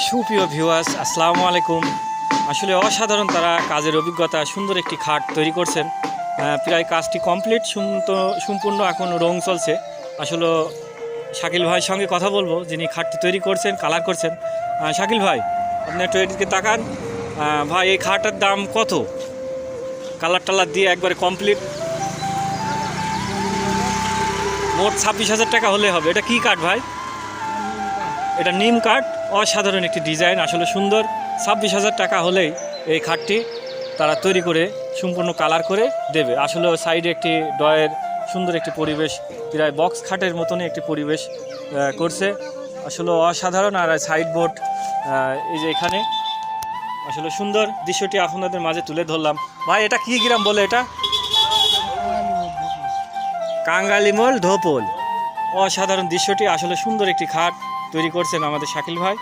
সুপ্রিয় ভিউয়ার্স, আসসালামু আলাইকুম। আসলে অসাধারণ তারা কাজের অভিজ্ঞতা, সুন্দর একটি খাট তৈরি করছেন। প্রায় কাজটি কমপ্লিট, সম্পূর্ণ এখন রং চলছে। আসলে শাকিল ভাইয়ের সঙ্গে কথা বলবো, যিনি খাটটি তৈরি করছেন, কালার করছেন। শাকিল ভাই, আপনি একটু এদিকে তাকান। ভাই, এই খাটটার দাম কত? কালার টালার দিয়ে একবারে কমপ্লিট মোট 26,000 টাকা হলে হবে। এটা কি কাঠ ভাই? এটা নিম কাঠ। অসাধারণ একটি ডিজাইন, আসলে সুন্দর। 26,000 টাকা হলেই এই খাটটি তারা তৈরি করে সম্পূর্ণ কালার করে দেবে। আসলে সাইডে একটি ডয়ের সুন্দর একটি পরিবেশ, প্রায় বক্স খাটের মতনই একটি পরিবেশ করছে। আসলে অসাধারণ। আর সাইড বোর্ড এই যে এখানে, আসলে সুন্দর দৃশ্যটি আপনাদের মাঝে তুলে ধরলাম। ভাই, এটা কি গ্রাম বলে? এটা কাঙ্গালিমল ধোপল। অসাধারণ দৃশ্যটি, আসলে সুন্দর একটি খাট তৈরি করছেন আমাদের শাকিল ভাই।